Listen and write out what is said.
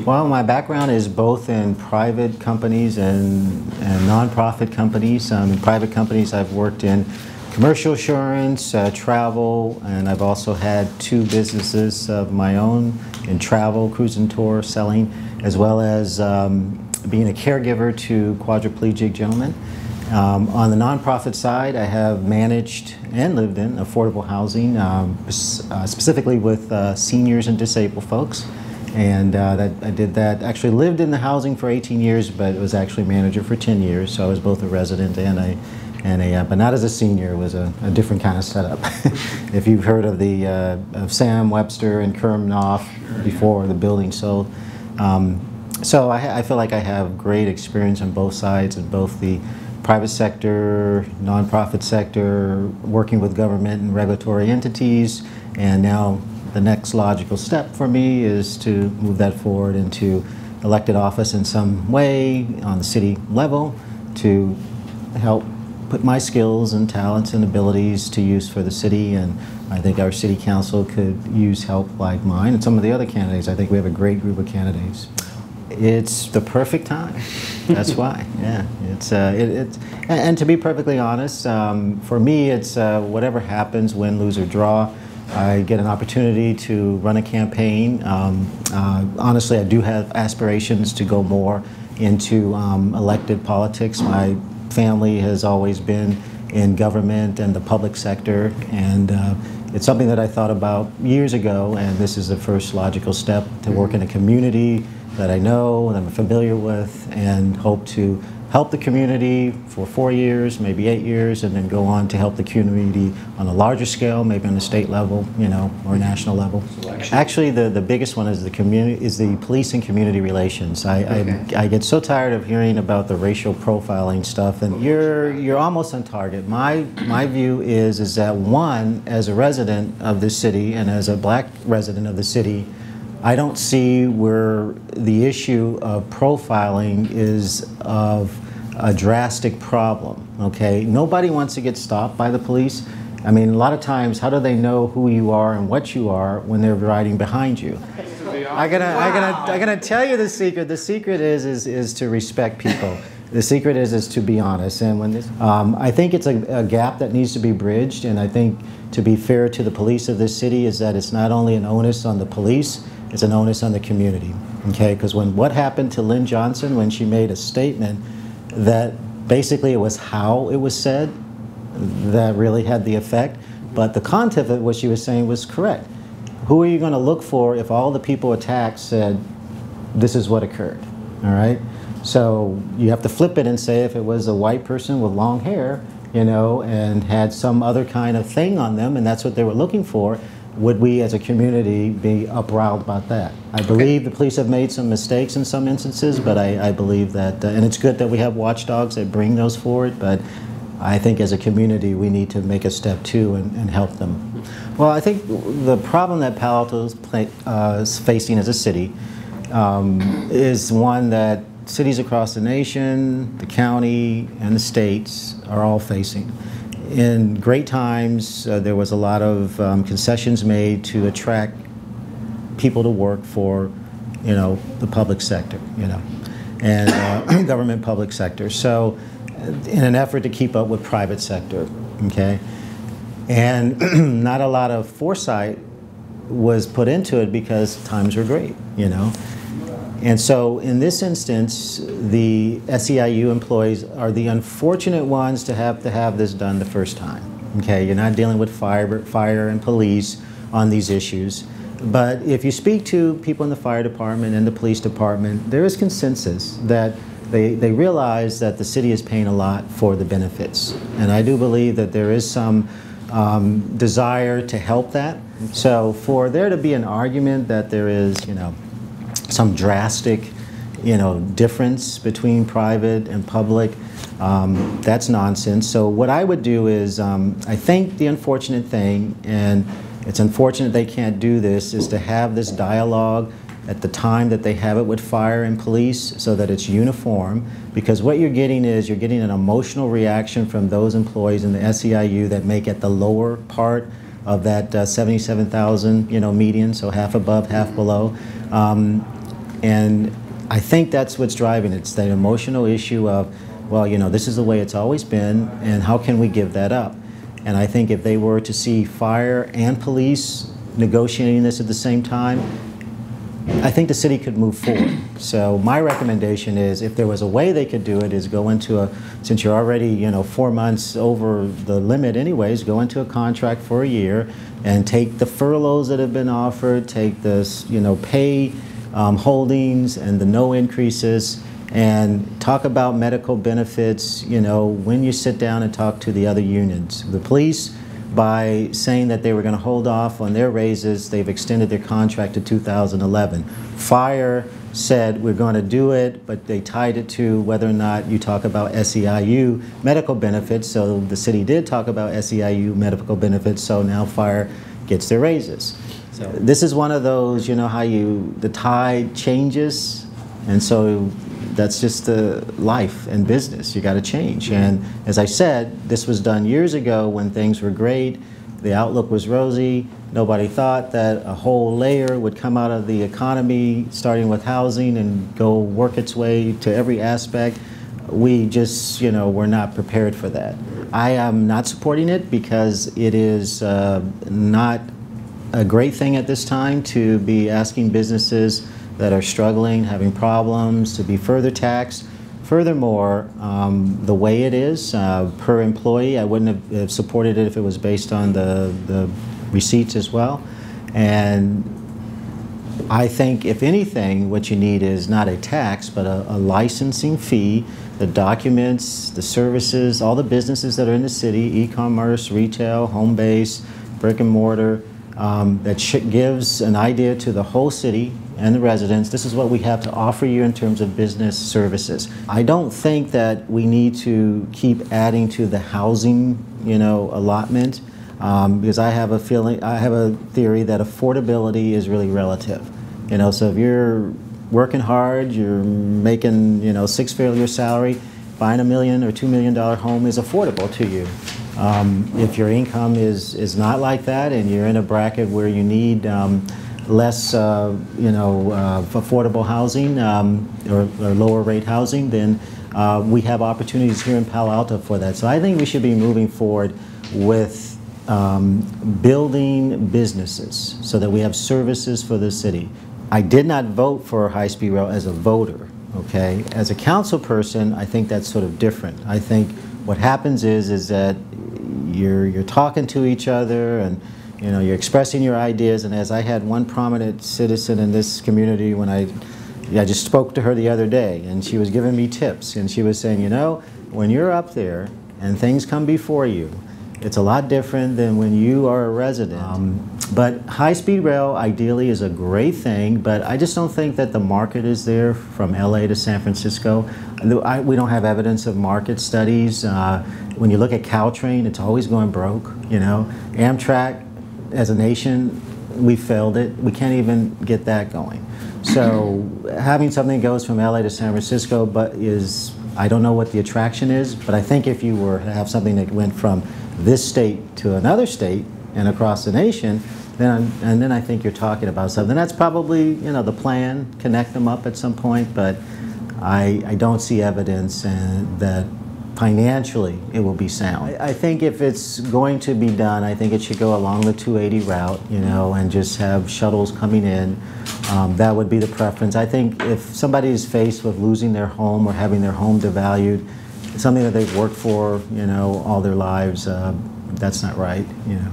Well, my background is both in private companies and nonprofit companies. In private companies, I've worked in commercial assurance, travel, and I've also had 2 businesses of my own in travel, cruise and tour, selling, as well as being a caregiver to quadriplegic gentlemen. On the nonprofit side, I have managed and lived in affordable housing, specifically with seniors and disabled folks. And I did that, actually lived in the housing for 18 years, but was actually manager for 10 years. So I was both a resident and but not as a senior. It was a different kind of setup. If you've heard of the of Sam Webster and Kerm Knopf before the building sold. So I feel like I have great experience on both sides, in both the private sector, nonprofit sector, working with government and regulatory entities, and now the next logical step for me is to move that forward into elected office in some way on the city level to help put my skills and talents and abilities to use for the city. And I think our city council could use help like mine and some of the other candidates. I think we have a great group of candidates. It's the perfect time. That's why. Yeah, and to be perfectly honest, for me, it's whatever happens, win, lose, or draw. I get an opportunity to run a campaign. Honestly, I do have aspirations to go more into elected politics. My family has always been in government and the public sector, and it's something that I thought about years ago, and this is the first logical step to work in a community that I know, that I'm familiar with, and hope to help the community for 4 years, maybe 8 years, and then go on to help the community on a larger scale, maybe on the state level, you know, or national level. Actually, the biggest one is the police and community relations. I get so tired of hearing about the racial profiling stuff, and you're almost on target. My view is that, one, as a resident of this city and as a black resident of the city, I don't see where the issue of profiling is of a drastic problem, okay? Nobody wants to get stopped by the police. I mean, a lot of times, how do they know who you are and what you are when they're riding behind you? I'm gonna tell you the secret. The secret is to respect people. The secret is to be honest. And when this, I think it's a gap that needs to be bridged, and I think to be fair to the police of this city is that it's not only an onus on the police, it's an onus on the community, okay? Because what happened to Lynn Johnson when she made a statement that basically it was how it was said that really had the effect, but the content of what she was saying was correct. Who are you going to look for if all the people attacked said this is what occurred, all right? So you have to flip it and say if it was a white person with long hair, you know, and had some other kind of thing on them, and that's what they were looking for, would we as a community be upriled about that? I believe the police have made some mistakes in some instances, but I believe that, and it's good that we have watchdogs that bring those forward, but I think as a community we need to make a step too and help them. Well, I think the problem that Palo Alto is facing as a city is one that cities across the nation, the county, and the states are all facing. In great times, there was a lot of concessions made to attract people to work for, you know, the public sector, you know, and government public sector. So, in an effort to keep up with private sector, okay, and not a lot of foresight was put into it because times were great, you know. And so in this instance, the SEIU employees are the unfortunate ones to have this done the first time. Okay, you're not dealing with fire and police on these issues. But if you speak to people in the fire department and the police department, there is consensus that they realize that the city is paying a lot for the benefits. And I do believe that there is some desire to help that. So for there to be an argument that there is, you know, some drastic, you know, difference between private and public, that's nonsense. So what I would do is, I think the unfortunate thing, and it's unfortunate they can't do this, is to have this dialogue at the time that they have it with fire and police so that it's uniform, because what you're getting is you're getting an emotional reaction from those employees in the SEIU that make it the lower part of that 77,000, you know, median, so half above, half below. And I think that's what's driving it. It's that emotional issue of, well, you know, this is the way it's always been, and how can we give that up? And I think if they were to see fire and police negotiating this at the same time, I think the city could move forward. So my recommendation is, if there was a way they could do it, is go into a, since you're already, you know, 4 months over the limit anyways, go into a contract for a year and take the furloughs that have been offered, take this, you know, pay holdings and the no increases, and talk about medical benefits, you know, when you sit down and talk to the other unions. The police, by saying that they were going to hold off on their raises, they've extended their contract to 2011. Fire said we're going to do it, but they tied it to whether or not you talk about SEIU medical benefits. So the city did talk about SEIU medical benefits, so now fire gets their raises. So this is one of those, you know, how the tide changes, and so that's just the life and business. You got to change. And as I said, this was done years ago when things were great, the outlook was rosy. Nobody thought that a whole layer would come out of the economy, starting with housing, and go work its way to every aspect. We just, you know, were not prepared for that. I am not supporting it because it is not a great thing at this time to be asking businesses that are struggling, having problems, to be further taxed. Furthermore, the way it is per employee, I wouldn't have supported it if it was based on the receipts as well. And I think, if anything, what you need is not a tax, but a licensing fee, the documents, the services, all the businesses that are in the city, e-commerce, retail, home base, brick and mortar, that gives an idea to the whole city and the residents. This is what we have to offer you in terms of business services. I don't think that we need to keep adding to the housing, you know, allotment, because I have a theory that affordability is really relative. You know, so if you're working hard, you're making, you know, 6-figure salary, buying $1 million or $2 million home is affordable to you. If your income is not like that, and you're in a bracket where you need less, you know, affordable housing or lower rate housing, then we have opportunities here in Palo Alto for that. So I think we should be moving forward with building businesses so that we have services for the city. I did not vote for high-speed rail as a voter, okay? As a council person, I think that's sort of different. I think what happens is that you're talking to each other, and you know, you're expressing your ideas. And as I had one prominent citizen in this community, when I just spoke to her the other day, and she was giving me tips, and she was saying, you know, when you're up there and things come before you, it's a lot different than when you are a resident. But high-speed rail ideally is a great thing, but I just don't think that the market is there from LA to San Francisco. We don't have evidence of market studies. When you look at Caltrain, it's always going broke, you know. Amtrak, as a nation, we failed it. We can't even get that going. So having something that goes from LA to San Francisco, but I don't know what the attraction is, but I think if you were to have something that went from this state to another state and across the nation, then I think you're talking about something. That's probably, you know, the plan, connect them up at some point, but I don't see evidence that financially it will be sound. I think if it's going to be done, I think it should go along the 280 route, you know, and just have shuttles coming in. That would be the preference. I think if somebody is faced with losing their home or having their home devalued, something that they've worked for, you know, all their lives, that's not right, you know.